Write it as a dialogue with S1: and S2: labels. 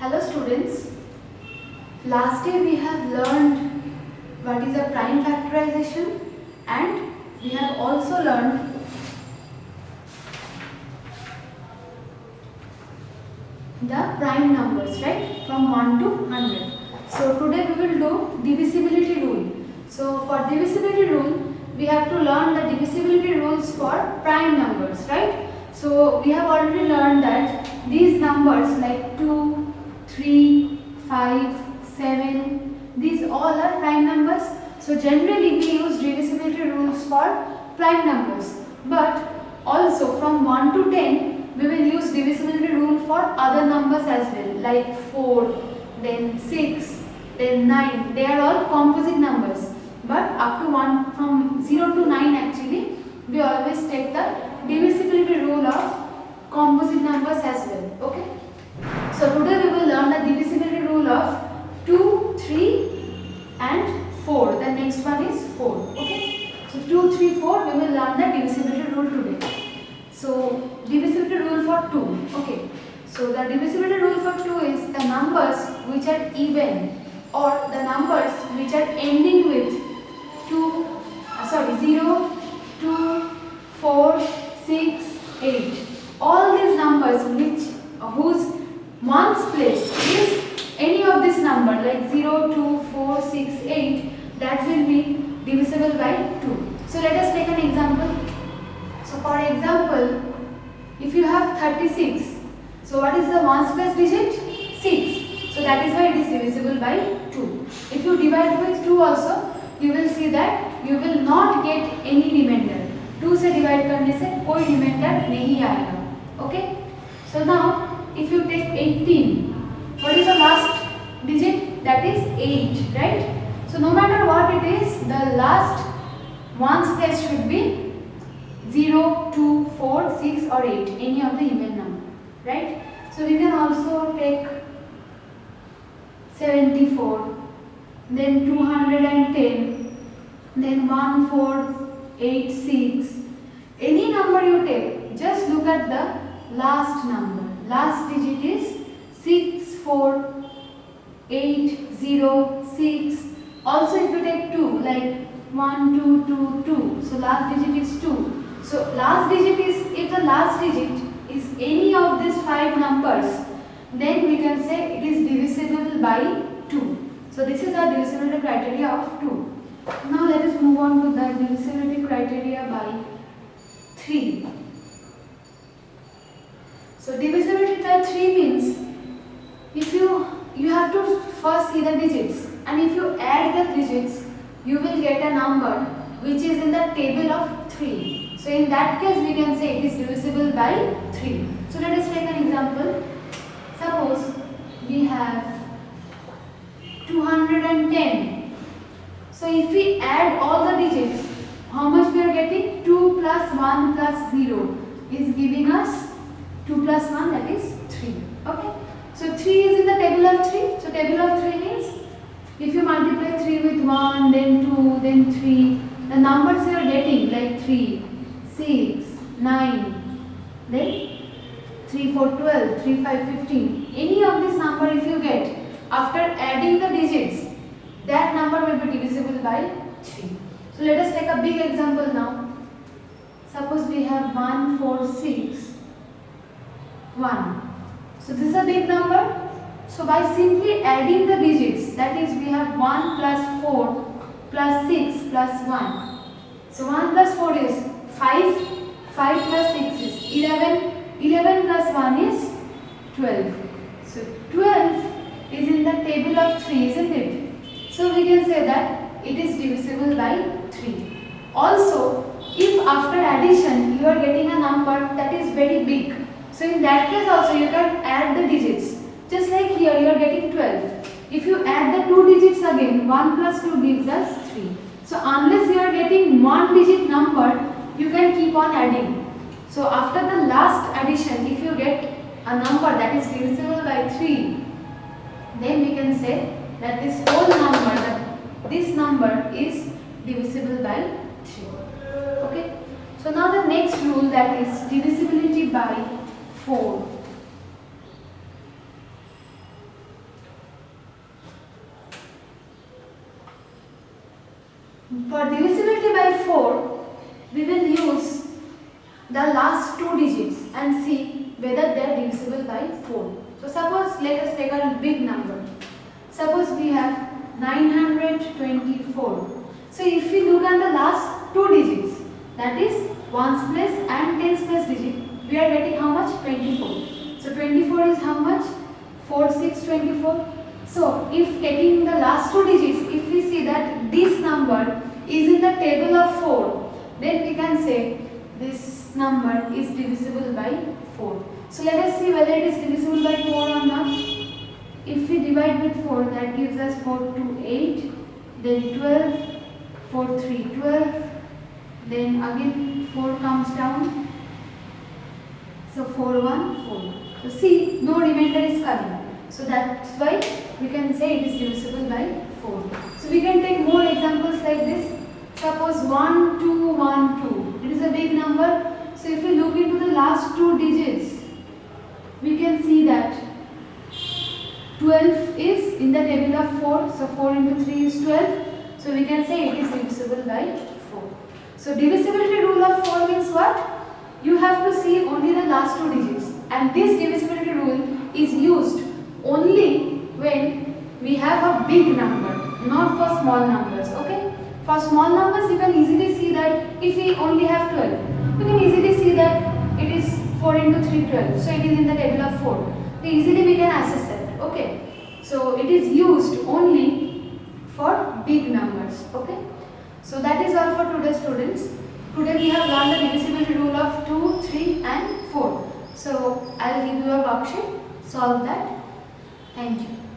S1: Hello students, last day we have learned what is a prime factorization and we have also learned the prime numbers, right, from 1 to 100. So today we will do divisibility rule. So for divisibility rule we have to learn the divisibility rules for prime numbers, right? So we have already learned that these numbers like 2, 3, 5, 7, these all are prime numbers. So generally we use divisibility rules for prime numbers, but also from 1 to 10 we will use divisibility rule for other numbers as well, like 4, then 6, then 9. They are all composite numbers, but up to 1, from 0 to 9 actually we always take the divisibility rule of composite numbers as well. Okay, so today we will learn the divisibility rule of 2, 3 and 4. The next one is 4. Okay, so 2, 3, 4 we will learn the divisibility rule today. So divisibility rule for 2. Okay, so the divisibility rule for 2 is the numbers which are even or the numbers which are ending with 0, 2, 4, 6, 8. All these numbers whose ones place is any of this number like 0, 2, 4, 6, 8, that will be divisible by 2. So let us take an example. So for example, if you have 36, so what is the ones place digit? 6. So that is why it is divisible by 2. If you divide with 2 also, you will see that you will not get any remainder. 2 से divide करने से कोई remainder नहीं आएगा. Okay? So now if you take 18, what is the last digit? That is 8, right? So no matter what it is, the last ones place should be 0, 2, 4, 6 or 8, any of the even number, right? So we can also take 74, then 210, then 1486. Any number you take, just look at the last number. Last digit is 64806. Also if you take 2, like 1222, so last digit is 2. So last digit is, if the last digit is any of these 5 numbers, then we can say it is divisible by 2. So this is our divisibility criteria of 2. Now let us move on to the divisibility criteria by 3. So divisibility by 3 means if you have to first see the digits, and if you add the digits you will get a number which is in the table of 3. So in that case we can say it is divisible by 3. So let us take an example. Suppose we have 210. So if we add all the digits, how much we are getting? 2 plus 1 plus 0 is giving us 2 plus 1, that is 3. Okay. So 3 is in the table of 3. So table of 3 means if you multiply 3 with 1, then 2, then 3, the numbers you are getting like 3, 6, 9, then 3, 4, 12, 3, 5, 15. Any of this number if you get, after adding the digits, that number will be divisible by 3. So let us take a big example now. Suppose we have 1461. So this is a big number. So by simply adding the digits, that is we have 1 plus 4 plus 6 plus 1. So 1 plus 4 is 5, 5 plus 6 is 11, 11 plus 1 is 12. So 12 is in the table of 3, isn't it? So we can say that it is divisible by 3. Also, if after addition you are getting a number that is very big, so in that case also you can add the digits. Just like here you are getting 12. If you add the 2 digits again, 1 plus 2 gives us 3. So unless you are getting 1 digit number, you can keep on adding. So after the last addition, if you get a number that is divisible by 3, then we can say that this whole number, this number is divisible by 3. Okay. So now the next rule, that is divisibility by 4. For divisibility by 4, we will use the last two digits and see whether they are divisible by 4. So suppose let us take a big number. Suppose we have 924. So if we look at the last two digits, that is ones place and tens place digit, we are getting how much? 24. So 24 is how much? 4, 6, 24. So if taking the last two digits, if we see that this number is in the table of 4, then we can say this number is divisible by 4. So let us see whether it is divisible by 4 or not. If we divide with 4, that gives us 4 to 8, then 12, 4, 3, 12, then again 4 comes down, so 4, 1, 4. So see, no remainder is coming. So that's why we can say it is divisible by 4. So we can take more examples like this. Suppose 1, 2, 1, 2. It is a big number. So if we look into the last two digits, we can see that 12 is in the table of 4. So 4 into 3 is 12. So we can say it is divisible by 4. So divisibility rule of 4 means what? You have to see only the last two digits. And this divisibility rule is used only when we have a big number, not for small numbers. Okay? For small numbers, you can easily see that if we only have 12, you can easily see that it is 4 into 3, 12. So it is in the table of 4. So easily we can access it. Okay? So it is used only for big numbers. Okay? So that is all for today, students. Today we have learned the divisibility rule of 2, 3 and 4. So I will give you a worksheet. Solve that. Thank you.